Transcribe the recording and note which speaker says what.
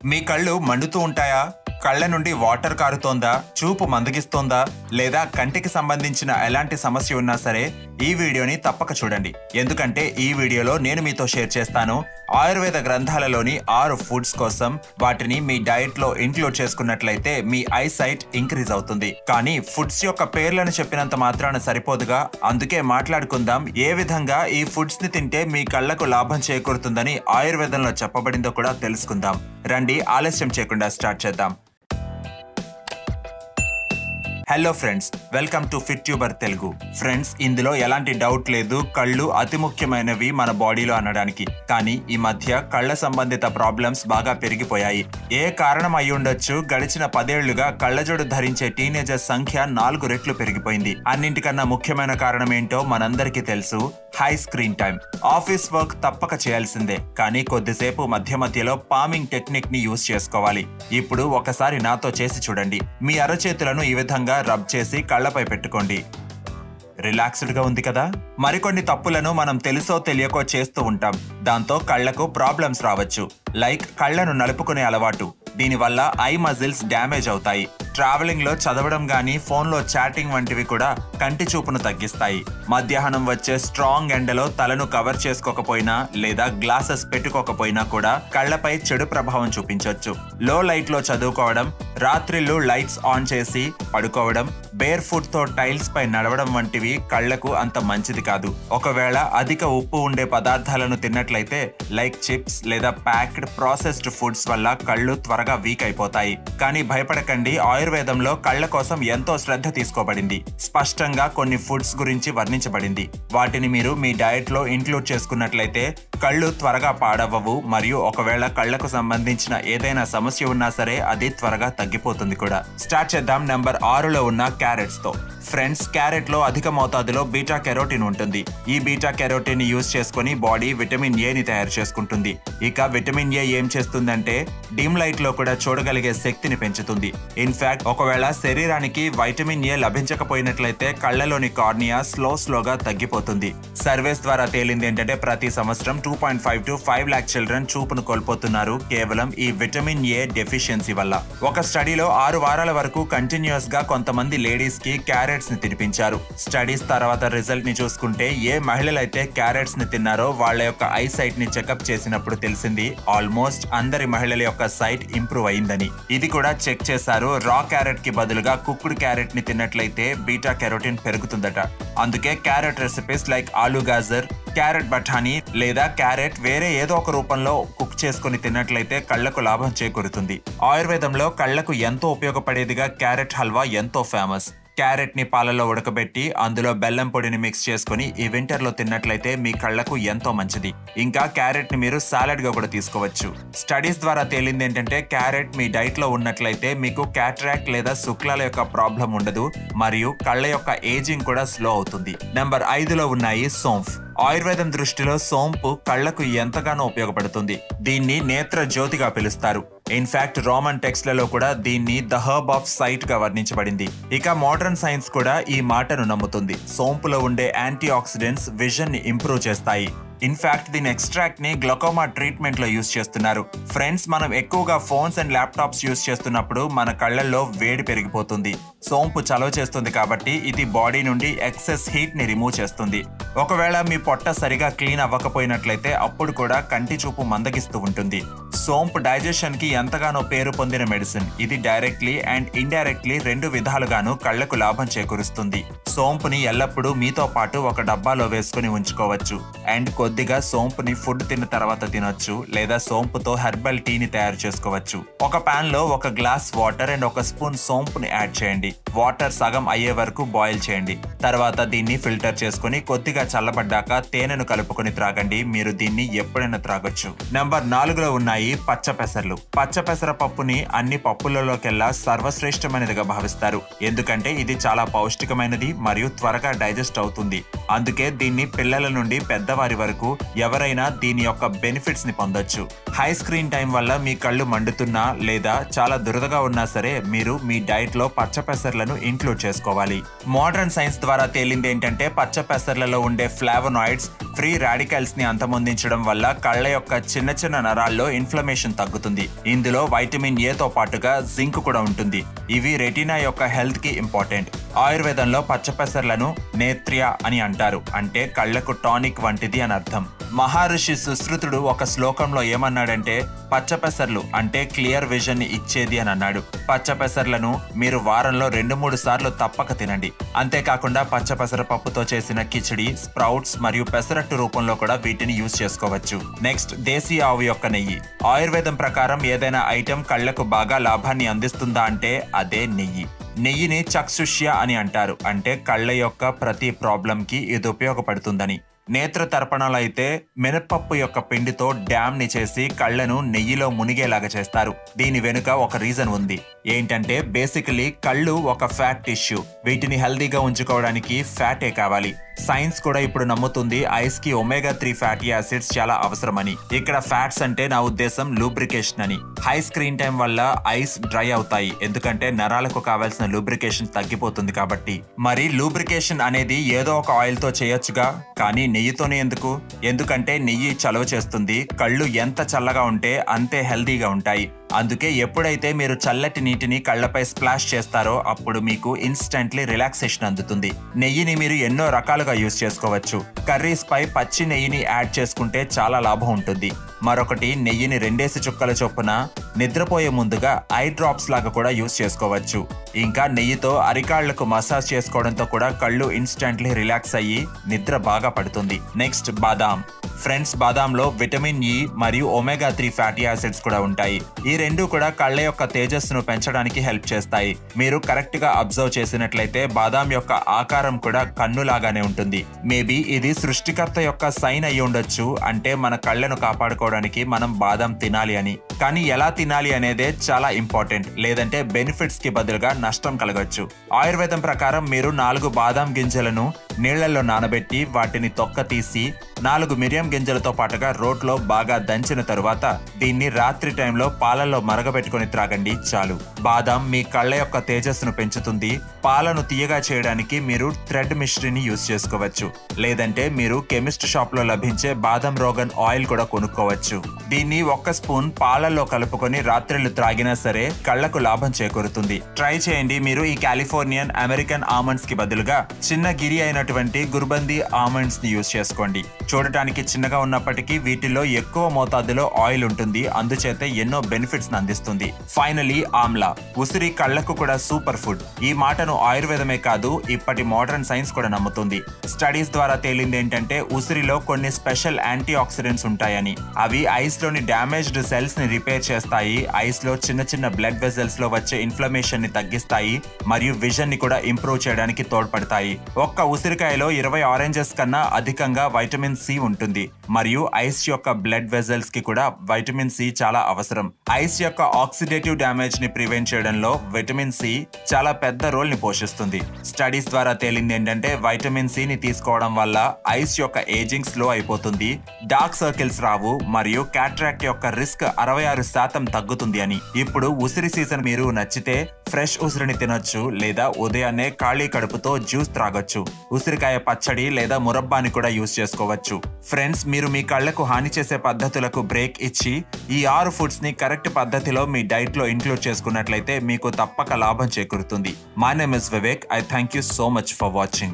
Speaker 1: మీ కళ్ళు మండుతూ ఉంటాయా? కళ్ళ నుండి వాటర్ కారుతోందా? చూపు మందగిస్తోందా? లేదా కంటికి సంబంధించిన ఎలాంటి సమస్య ఉన్నా సరే ఈ వీడియోని తప్పక చూడండి. ఎందుకంటే ఈ వీడియోలో నేను మీతో షేర్ చేస్తాను ఆయుర్వేద గ్రంథాలలోని 6 ఫుడ్స్ కోసం. వాటిని మీ డైట్ లో ఇంక్లూడ్ చేసుకున్నట్లయితే మీ ఐ సైట్ ఇంక్రీజ్ అవుతుంది. కానీ ఫుడ్స్ యొక్క పేర్లను చెప్పినంత మాత్రాన సరిపోదుగా. అందుకే మాట్లాడుకుందాం ఏ విధంగా ఈ ఫుడ్స్ ని తింటే మీ కళ్ళకు లాభం చేకూరుతుందని ఆయుర్వేదంలో చెప్పబడిందో కూడా తెలుసుకుందాం. రండి, ఆలస్యం చేయకుండా స్టార్ట్ చేద్దాం. Hello friends, welcome to fit tuber Telugu. Friends, ఇందులో ఎలాంటి డౌట్ లేదు, కళ్ళు అతి ముఖ్యమైనవి మన బాడీలో అనడానికి. కానీ ఈ మధ్య కళ్ళ సంబంధిత ప్రాబ్లమ్స్ బాగా పెరిగిపోయాయి. ఏ కారణం అయి ఉండొచ్చు, గడిచిన 10 ఏళ్లుగా కళ్ళజోడు ధరించే టీనేజర్ సంఖ్య 4 రెట్లు పెరిగిపోయింది. అన్నింటికన్నా ముఖ్యమైన కారణం ఏంటో మనందరికీ తెలుసు, high screen time. Office work తప్పక చేయాల్సిందే, కానీ కొద్దిసేపు మధ్యలో పామింగ్ టెక్నిక్ ని యూజ్ చేసుకోవాలి. ఇప్పుడు ఒకసారి నాతో చేసి చూడండి. మీ అరచేతులను ఈ విధంగా రబ్ చేసి కళ్ళపై పెట్టుకోండి. రిలాక్స్డ్ గా ఉంది కదా? మరికొన్ని తప్పులను మనం తెలుసో తెలియకో చేస్తూ ఉంటాం. దాంతో కళ్లకు ప్రాబ్లమ్స్ రావచ్చు. లైక్ కళ్లను నలుపుకునే అలవాటు. దీనివల్ల ఐ మజిల్స్ డ్యామేజ్ అవుతాయి. ట్రావెలింగ్ లో చదవడం గానీ, ఫోన్ లో చాటింగ్ వంటివి కూడా కంటి చూపును తగ్గిస్తాయి. మధ్యాహ్నం వచ్చే స్ట్రాంగ్ ఎండలో తలను కవర్ చేసుకోకపోయినా లేదా గ్లాసెస్ పెట్టుకోకపోయినా కూడా కళ్లపై చెడు ప్రభావం చూపించవచ్చు. లో లైట్ లో చదువుకోవడం, రాత్రిళ్ళు లైట్స్ ఆన్ చేసి పడుకోవడం, బేర్ ఫుట్ తో టైల్స్ పై నడవడం వంటివి కళ్లకు అంత మంచిది కాదు. ఒకవేళ అధిక ఉప్పు ఉండే పదార్థాలను తిన్నట్లయితే లైక్ చిప్స్ లేదా ప్యాక్డ్ ప్రాసెస్డ్ ఫుడ్స్ వల్ల కళ్ళు త్వరగా వీక్ అయిపోతాయి. కానీ భయపడకండి, ఆయుర్వేదంలో కళ్ల కోసం ఎంతో శ్రద్ధ తీసుకోబడింది. స్పష్టంగా కొన్ని ఫుడ్స్ గురించి వర్ణించబడింది. వాటిని మీరు మీ డయట్ లో ఇంక్లూడ్ చేసుకున్నట్లయితే కళ్ళు త్వరగా పాడవ్వవు. మరియు ఒకవేళ కళ్లకు సంబంధించిన ఏదైనా సమస్య ఉన్నా సరే అది త్వరగా తగ్గిపోతుంది కూడా. స్టార్ట్ చేద్దాం నెంబర్ 6లో ఉన్న క్యారెట్స్ తో. ఫ్రెండ్స్, క్యారెట్ లో అధిక మోతాదులో బీటా కెరోటిన్ ఉంటుంది. ఈ బీటా కెరోటిన్ ని యూజ్ చేసుకుని బాడీ విటమిన్ ఏ ని తయారు చేసుకుంటుంది. ఇక విటమిన్ ఏ ఏం చేస్తుందంటే డిమ్ లైట్ లో కూడా చూడగలిగే శక్తిని పెంచుతుంది. ఇన్ఫాక్ట్ ఒకవేళ శరీరానికి వైటమిన్ ఏ లభించకపోయినట్లయితే కళ్లలోని కార్నియా స్లోగా తగ్గిపోతుంది. సర్వేస్ ద్వారా తేలింది ఏంటంటే ప్రతి సంవత్సరం 2.5 to 5 lakh చిల్డ్రన్ చూపును కోల్పోతున్నారు కేవలం ఈ విటమిన్ ఏ డెఫిషియన్సీ వల్ల. ఒక స్టడీలో 6 వారాల వరకు కంటిన్యూస్ గా కొంతమంది లేడీస్ కి క్యారెట్స్ ని తినిపించారు. స్టడీస్ తర్వాత రిజల్ట్ ని చూసుకుంటే ఏ మహిళలైతే క్యారెట్స్ ని తిన్నారో వాళ్ళ యొక్క ఐ సైట్ ని చెకప్ చేసినప్పుడు తెలిసింది ఆల్మోస్ట్ అందరి మహిళల యొక్క సైట్ ఇంప్రూవ్ అయిందని. ఇది కూడా చెక్ చేశారు. రా క్యారెట్ కి బదులుగా కుక్డ్ క్యారెట్ ని తిన్నట్లయితే బీటా కెరోటిన్ పెరుగుతుందట. అందుకే క్యారెట్ రెసిపీస్ లైక్ ఆలు గాజర్, క్యారెట్ బఠానీ లేదా క్యారెట్ వేరే ఏదో ఒక రూపంలో కుక్ చేసుకుని తిన్నట్లయితే కళ్లకు లాభం చేకూరుతుంది. ఆయుర్వేదంలో కళ్లకు ఎంతో ఉపయోగపడేదిగా క్యారెట్ హల్వా ఎంతో ఫేమస్. క్యారెట్ ని పాలలో ఉడకబెట్టి అందులో బెల్లం పొడిని మిక్స్ చేసుకుని ఈ వింటర్ లో తిన్నట్లయితే మీ కళ్లకు ఎంతో మంచిది. ఇంకా క్యారెట్ ని మీరు సాలడ్ గా కూడా తీసుకోవచ్చు. స్టడీస్ ద్వారా తేలింది ఏంటంటే క్యారెట్ మీ డైట్ లో ఉన్నట్లయితే మీకు క్యాటరాక్ట్ లేదా శుక్లాల యొక్క ప్రాబ్లం ఉండదు మరియు కళ్ల యొక్క ఏజింగ్ కూడా స్లో అవుతుంది. నెంబర్ 5లో ఉన్నాయి సోంఫ్. ఆయుర్వేదం దృష్టిలో సోంపు కళ్లకు ఎంతగానో ఉపయోగపడుతుంది. దీన్ని నేత్ర జ్యోతిగా పిలుస్తారు. ఇన్ఫాక్ట్ రోమన్ టెక్స్ట్లలో కూడా దీన్ని ద హర్బ్ ఆఫ్ సైట్ గా వర్ణించబడింది. ఇక మోడర్న్ సైన్స్ కూడా ఈ మాటను నమ్ముతుంది. సోంపులో ఉండే యాంటీ ఆక్సిడెంట్స్ విజన్ ని ఇంప్రూవ్ చేస్తాయి. ఇన్ఫాక్ట్ దీని ఎక్స్ట్రాక్ట్ ని గ్లకోమా ట్రీట్మెంట్ లో యూజ్ చేస్తున్నారు. ఫ్రెండ్స్, మనం ఎక్కువగా ఫోన్స్ అండ్ ల్యాప్టాప్స్ యూజ్ చేస్తున్నప్పుడు మన కళ్లల్లో వేడి పెరిగిపోతుంది. సోంపు చలవ చేస్తుంది కాబట్టి ఇది బాడీ నుండి ఎక్సెస్ హీట్ ని రిమూవ్ చేస్తుంది. ఒకవేళ మీ పొట్ట సరిగా క్లీన్ అవ్వకపోయినట్లయితే అప్పుడు కూడా కంటి చూపు మందగిస్తూ ఉంటుంది. సోంపు డైజెషన్ కి ఎంతగానో పేరు పొందిన మెడిసిన్. ఇది డైరెక్ట్లీ అండ్ ఇండైరెక్ట్లీ 2 విధాలుగాను కళ్లకు లాభం చేకూరుస్తుంది. సోంపుని ఎల్లప్పుడూ మీతో పాటు ఒక డబ్బాలో వేసుకుని ఉంచుకోవచ్చు. అండ్ కొద్దిగా సోంపుని ఫుడ్ తిన్న తర్వాత తినొచ్చు లేదా సోంపుతో హెర్బల్ టీని తయారు చేసుకోవచ్చు. ఒక పాన్ లో 1 గ్లాస్ వాటర్ అండ్ 1 స్పూన్ సోంపుని యాడ్ చేయండి. వాటర్ సగం అయ్యే వరకు బాయిల్ చేయండి. తర్వాత దీన్ని ఫిల్టర్ చేసుకుని కొద్దిగా చల్లబడ్డాక తేనెను కలుపుకొని త్రాగండి. మీరు దీన్ని ఎప్పుడైనా త్రాగొచ్చు. నెంబర్ 4లో ఉన్నాయి పచ్చ పెసర్లు. పచ్చ పెసర పప్పుని అన్ని పప్పులలోకెల్లా సర్వశ్రేష్టమైనదిగా భావిస్తారు. ఎందుకంటే ఇది చాలా పౌష్టికమైనది మరియు త్వరగా డైజెస్ట్ అవుతుంది. అందుకే దీన్ని పిల్లల నుండి పెద్దవారి వరకు ఎవరైనా దీని యొక్క బెనిఫిట్స్ ని పొందొచ్చు. హై స్క్రీన్ టైం వల్ల మీ కళ్ళు మండుతున్నా లేదా చాలా దురదగా ఉన్నా సరే మీరు మీ డైట్ లో పచ్చ పెసర్లను ఇంక్లూడ్ చేసుకోవాలి. మోడర్న్ సైన్స్ ద్వారా తేలింది ఏంటంటే పచ్చ పెసర్లలో ఉండే ఫ్లావోనాయిడ్స్ ఫ్రీ రాడికల్స్ ని అంతమొందించడం వల్ల కళ్ళ యొక్క చిన్న చిన్న నరాల్లో ఇన్ఫ్లమేషన్ తగ్గుతుంది. ఇందులో వైటమిన్ ఏ తో పాటుగా జింక్ కూడా ఉంటుంది. ఇవి రెటీనా యొక్క హెల్త్ కి ఇంపార్టెంట్. ఆయుర్వేదంలో పచ్చపెసర్లను నేత్ర్య అని అంటారు, అంటే కళ్లకు టానిక్ వంటిది అని అర్థం. మహర్షి సుశ్రుతుడు ఒక శ్లోకంలో ఏమన్నాడంటే పచ్చపెసర్లు అంటే క్లియర్ విజన్ ని ఇచ్చేది అని అన్నాడు. పచ్చపెసర్లను మీరు వారంలో 2-3 సార్లు తప్పక తినండి. అంతేకాకుండా పచ్చపెసర పప్పుతో చేసిన కిచిడి, స్ప్రౌట్స్ మరియు పెసరట్టు రూపంలో కూడా వీటిని యూజ్ చేసుకోవచ్చు. నెక్స్ట్, దేశీ ఆవు యొక్క నెయ్యి. ఆయుర్వేదం ప్రకారం ఏదైనా ఐటెం కళ్లకు బాగా లాభాన్ని అందిస్తుందా అంటే అదే నెయ్యి. నెయ్యిని చక్షుష్య అని అంటారు, అంటే కళ్ళ యొక్క ప్రతి ప్రాబ్లంకి ఇది ఉపయోగపడుతుందని. నేత్ర తర్పణాలు అయితే మినపప్పు యొక్క పిండితో డ్యామ్ ని చేసి కళ్ళను నెయ్యిలో మునిగేలాగా చేస్తారు. దీని వెనుక ఒక రీజన్ ఉంది. ఏంటంటే బేసికలీ కళ్ళు ఒక ఫ్యాట్ టిష్యూ. వీటిని హెల్దీగా ఉంచుకోవడానికి ఫ్యాటే కావాలి. సైన్స్ కూడా ఇప్పుడు నమ్ముతుంది ఐస్ కి omega-3 ఫ్యాటీ యాసిడ్స్ చాలా అవసరమని. ఇక్కడ ఫ్యాట్స్ అంటే నా ఉద్దేశం లూబ్రికేషన్ అని. హై స్క్రీన్ టైం వల్ల ఐస్ డ్రై అవుతాయి, ఎందుకంటే నరాలకు కావాల్సిన లూబ్రికేషన్ తగ్గిపోతుంది కాబట్టి. మరి లూబ్రికేషన్ అనేది ఏదో ఒక ఆయిల్ తో చేయొచ్చుగా, కానీ నెయ్యితోనే ఎందుకు? ఎందుకంటే నెయ్యి చలవ చేస్తుంది. కళ్ళు ఎంత చల్లగా ఉంటే అంతే హెల్దీగా ఉంటాయి. అందుకే ఎప్పుడైతే మీరు చల్లటి నీటిని కళ్ళపై స్ప్లాష్ చేస్తారో అప్పుడు మీకు ఇన్స్టెంట్లీ రిలాక్సేషన్ అందుతుంది. నెయ్యిని మీరు ఎన్నో రకాలుగా యూజ్ చేసుకోవచ్చు. కర్రీస్ పై పచ్చి నెయ్యిని యాడ్ చేసుకుంటే చాలా లాభం ఉంటుంది. మరొకటి, నెయ్యిని 2 చుక్కల చొప్పున నిద్రపోయే ముందుగా ఐ డ్రాప్స్ లాగా కూడా యూజ్ చేసుకోవచ్చు. ఇంకా నెయ్యితో అరికాళ్లకు మసాజ్ చేసుకోవడంతో కూడా కళ్ళు ఇన్స్టెంట్లీ రిలాక్స్ అయ్యి నిద్ర బాగా పడుతుంది. నెక్స్ట్, బాదాం. ఫ్రెండ్స్, బాదాంలో విటమిన్ ఇ మరియు omega-3 ఫ్యాటీ యాసిడ్స్ కూడా ఉంటాయి. ఈ రెండు కూడా కళ్ళ యొక్క తేజస్సును పెంచడానికి హెల్ప్ చేస్తాయి. మీరు కరెక్ట్ గా అబ్జర్వ్ చేసినట్లయితే బాదాం యొక్క ఆకారం కూడా కన్నులాగానే ఉంటుంది. మేబీ ఇది సృష్టికర్త యొక్క సైన్ అయి ఉండొచ్చు, అంటే మన కళ్ళను కాపాడుకోవడానికి మనం బాదాం తినాలి అని. కానీ ఎలా తినాలి అనేదే చాలా ఇంపార్టెంట్, లేదంటే బెనిఫిట్స్ కి బదులుగా నష్టం కలగొచ్చు. ఆయుర్వేదం ప్రకారం మీరు 4 బాదాం గింజలను నీళ్లలో నానబెట్టి వాటిని తొక్క తీసి 4 మిరియం గింజలతో పాటుగా రోట్లో బాగా దంచిన తరువాత దీన్ని రాత్రి టైంలో పాలల్లో మరగబెట్టుకుని త్రాగండి చాలు. బాదాం మీ కళ్ళ యొక్క తేజస్సును పెంచుతుంది. పాలను తీయగా చేయడానికి మీరు థ్రెడ్ మిశ్రీని యూజ్ చేసుకోవచ్చు, లేదంటే మీరు కెమిస్ట్ షాప్ లో లభించే బాదం రోగన్ ఆయిల్ కూడా కొనుక్కోవచ్చు. దీన్ని 1 స్పూన్ పాలల్లో కలుపుకొని రాత్రిళ్ళు త్రాగినా సరే కళ్లకు లాభం చేకూరుతుంది. ట్రై చేయండి. మీరు ఈ కాలిఫోర్నియన్ అమెరికన్ ఆమండ్స్ కి బదులుగా చిన్న గిరి అయినటువంటి గుర్బంది ఆమండ్స్ ని యూజ్ చేసుకోండి. చూడటానికి చిన్నగా ఉన్నప్పటికీ వీటిలో ఎక్కువ మోతాదులో ఆయిల్ ఉంటుంది, అందుచేత ఎన్నో బెనిఫిట్స్ అందిస్తుంది. ఫైనలీ, ఆమ్లా. ఉసిరి కళ్లకు కూడా సూపర్ ఫుడ్. ఈ మాటను ఆయుర్వేదమే కాదు, ఇప్పటి మోడర్న్ సైన్స్ కూడా నమ్ముతుంది. స్టడీస్ ద్వారా తేలింది ఏంటంటే ఉసిరిలో కొన్ని స్పెషల్ యాంటీ ఆక్సిడెంట్స్ ఉంటాయని. అవి ఐస్ లోని డ్యామేజ్డ్ సెల్స్ ని రిపేర్ చేస్తాయి, ఐస్ లో చిన్న చిన్న బ్లడ్ వెజల్స్ లో వచ్చే ఇన్ఫ్లమేషన్ ని తగ్గిస్తాయి, మరియు విజన్ ని కూడా ఇంప్రూవ్ చేయడానికి తోడ్పడతాయి. ఒక్క ఉసిరికాయలో 20 ఆరెంజెస్ కన్నా అధికంగా వైటమిన్ సి ఉంటుంది, మరియు ఐస్ యొక్క బ్లడ్ వెజల్స్ కి కూడా వైటమిన్ సి చాలా అవసరం. ఐస్ యొక్క ఆక్సిడేటివ్ డ్యామేజ్ ని ప్రివెంట్ చేయడంలో విటమిన్ సి చాలా పెద్ద రోల్ ని పోషిస్తుంది. స్టడీస్ ద్వారా తేలింది ఏంటంటే వైటమిన్ సి ని తీసుకోవడం వల్ల ఐస్ యొక్క ఏజింగ్ స్లో అయిపోతుంది, డార్క్ సర్కిల్స్ రావు, మరియు క్యాట్రాక్ట్ యొక్క రిస్క్ 66% తగ్గుతుంది అని. ఇప్పుడు ఉసిరి సీజన్ మీరు నచ్చితే ఫ్రెష్ ఉసిరిని తినొచ్చు, లేదా ఉదయాన్నే ఖాళీ కడుపుతో జ్యూస్ త్రాగొచ్చు. ఉసిరికాయ పచ్చడి లేదా మురబ్బాని కూడా యూజ్ చేసుకోవచ్చు. ఫ్రెండ్స్, మీరు మీ కళ్లకు హాని చేసే పద్ధతులకు బ్రేక్ ఇచ్చి ఈ 6 ఫుడ్స్ ని కరెక్ట్ పద్ధతిలో మీ డైట్ లో ఇంక్లూడ్ చేసుకున్నట్లయితే మీకు తప్పక లాభం చేకూరుతుంది. My name is Vivek. I thank you so much for watching.